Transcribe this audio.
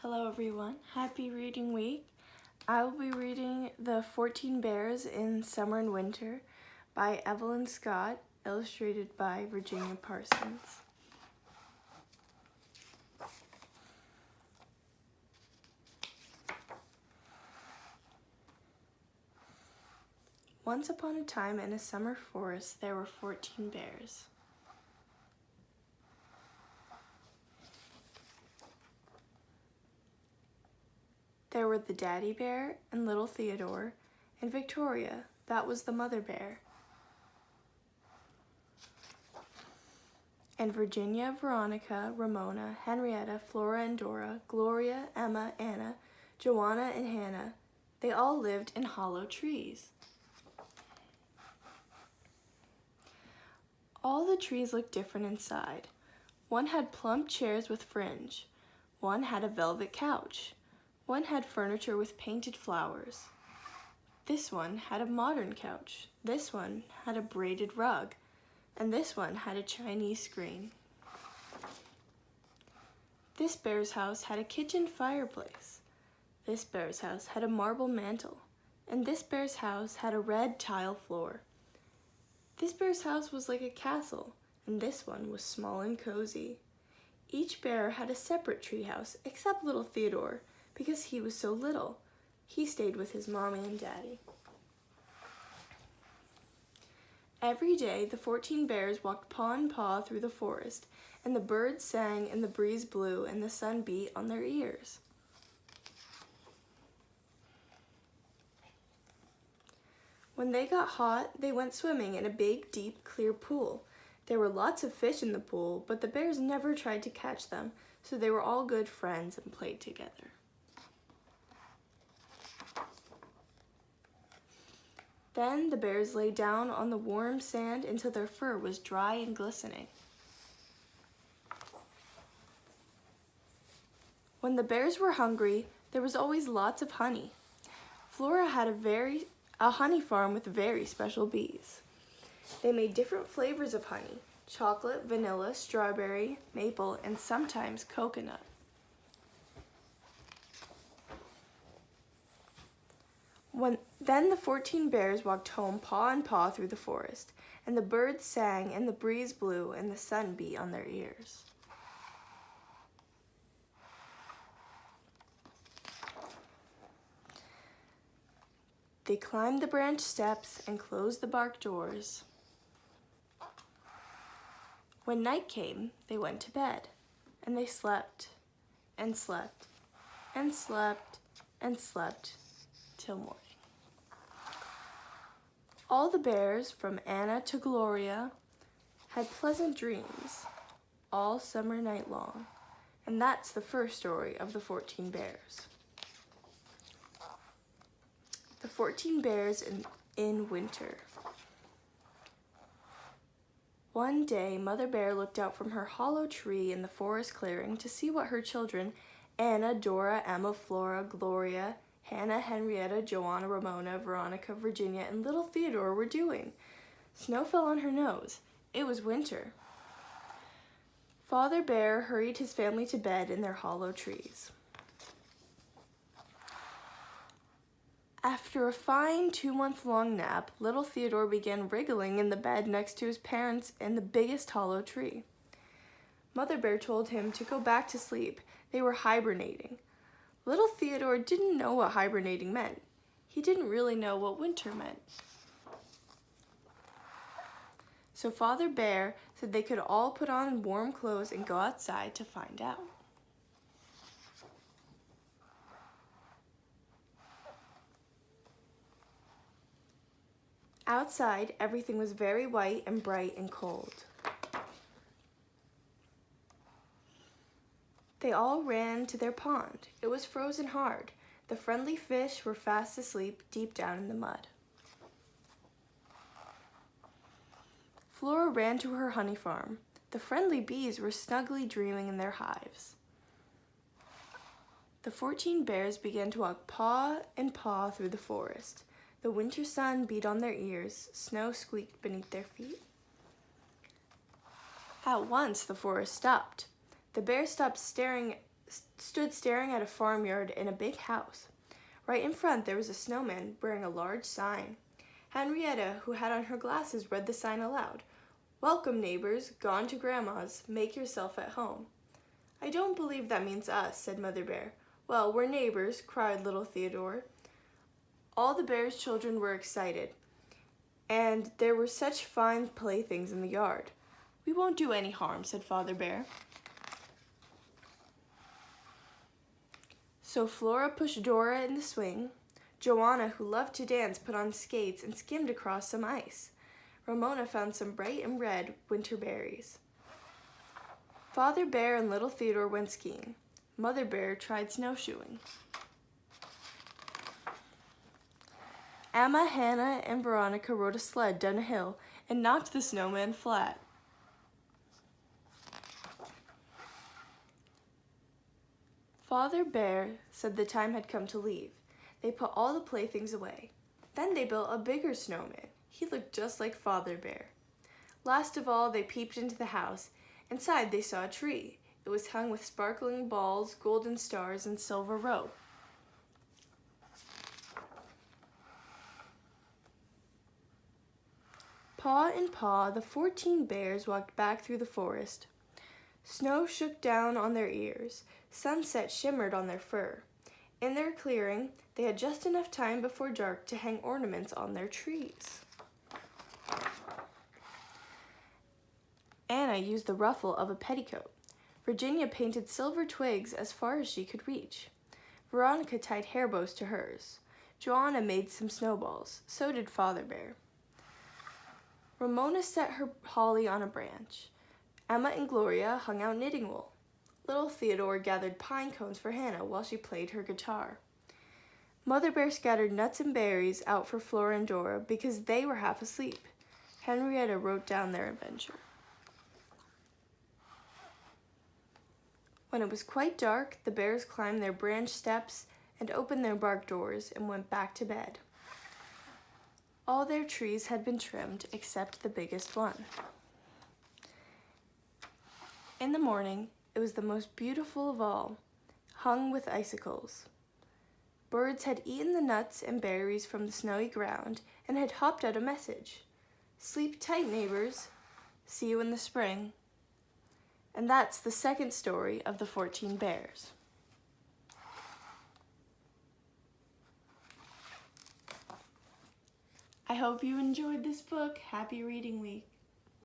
Hello everyone, happy reading week. I will be reading The 14 Bears in Summer and Winter by Evelyn Scott, illustrated by Virginia Parsons. Once upon a time in a summer forest there were 14 bears. There were the daddy bear and little Theodore, and Victoria, that was the mother bear. And Virginia, Veronica, Ramona, Henrietta, Flora and Dora, Gloria, Emma, Anna, Joanna and Hannah, they all lived in hollow trees. All the trees looked different inside. One had plump chairs with fringe. One had a velvet couch. One had furniture with painted flowers. This one had a modern couch. This one had a braided rug. And this one had a Chinese screen. This bear's house had a kitchen fireplace. This bear's house had a marble mantel. And this bear's house had a red tile floor. This bear's house was like a castle, and this one was small and cozy. Each bear had a separate treehouse, except little Theodore, because he was so little. He stayed with his mommy and daddy. Every day, the 14 bears walked paw in paw through the forest, and the birds sang, and the breeze blew, and the sun beat on their ears. When they got hot, they went swimming in a big, deep, clear pool. There were lots of fish in the pool, but the bears never tried to catch them, so they were all good friends and played together. Then the bears lay down on the warm sand until their fur was dry and glistening. When the bears were hungry, there was always lots of honey. Flora had a honey farm with very special bees. They made different flavors of honey: chocolate, vanilla, strawberry, maple, and sometimes coconut. Then the 14 bears walked home paw in paw through the forest, and the birds sang, and the breeze blew, and the sun beat on their ears. They climbed the branch steps and closed the bark doors. When night came, they went to bed, and they slept and slept and slept and slept till morning. All the bears, from Anna to Gloria, had pleasant dreams all summer night long, and that's the first story of the 14 bears. The 14 Bears in Winter. One day, Mother Bear looked out from her hollow tree in the forest clearing to see what her children, Anna, Dora, Emma, Flora, Gloria, Hannah, Henrietta, Joanna, Ramona, Veronica, Virginia, and little Theodore were doing. Snow fell on her nose. It was winter. Father Bear hurried his family to bed in their hollow trees. After a fine 2-month-long nap, little Theodore began wriggling in the bed next to his parents in the biggest hollow tree. Mother Bear told him to go back to sleep. They were hibernating. Little Theodore didn't know what hibernating meant. He didn't really know what winter meant. So Father Bear said they could all put on warm clothes and go outside to find out. Outside, everything was very white and bright and cold. They all ran to their pond. It was frozen hard. The friendly fish were fast asleep deep down in the mud. Flora ran to her honey farm. The friendly bees were snugly dreaming in their hives. The 14 bears began to walk paw in paw through the forest. The winter sun beat on their ears, snow squeaked beneath their feet. At once the forest stopped. The bears stopped staring stood staring at a farmyard in a big house. Right in front there was a snowman wearing a large sign. Henrietta, who had on her glasses, read the sign aloud. "Welcome, neighbors, gone to Grandma's, make yourself at home." "I don't believe that means us," said Mother Bear. "Well, we're neighbors," cried little Theodore. All the bear's children were excited, and there were such fine playthings in the yard. "We won't do any harm," said Father Bear. So Flora pushed Dora in the swing. Joanna, who loved to dance, put on skates and skimmed across some ice. Ramona found some bright and red winter berries. Father Bear and little Theodore went skiing. Mother Bear tried snowshoeing. Emma, Hannah, and Veronica rode a sled down a hill and knocked the snowman flat. Father Bear said the time had come to leave. They put all the playthings away. Then they built a bigger snowman. He looked just like Father Bear. Last of all, they peeped into the house. Inside, they saw a tree. It was hung with sparkling balls, golden stars, and silver rope. Paw in paw, the 14 bears walked back through the forest. Snow shook down on their ears. Sunset shimmered on their fur. In their clearing, they had just enough time before dark to hang ornaments on their trees. Anna used the ruffle of a petticoat. Virginia painted silver twigs as far as she could reach. Veronica tied hair bows to hers. Joanna made some snowballs. So did Father Bear. Ramona set her holly on a branch. Emma and Gloria hung out knitting wool. Little Theodore gathered pine cones for Hannah while she played her guitar. Mother Bear scattered nuts and berries out for Flora and Dora because they were half asleep. Henrietta wrote down their adventure. When it was quite dark, the bears climbed their branch steps and opened their bark doors and went back to bed. All their trees had been trimmed except the biggest one. In the morning, it was the most beautiful of all, hung with icicles. Birds had eaten the nuts and berries from the snowy ground and had hopped out a message. "Sleep tight, neighbors. See you in the spring." And that's the second story of the 14 Bears. I hope you enjoyed this book. Happy Reading Week.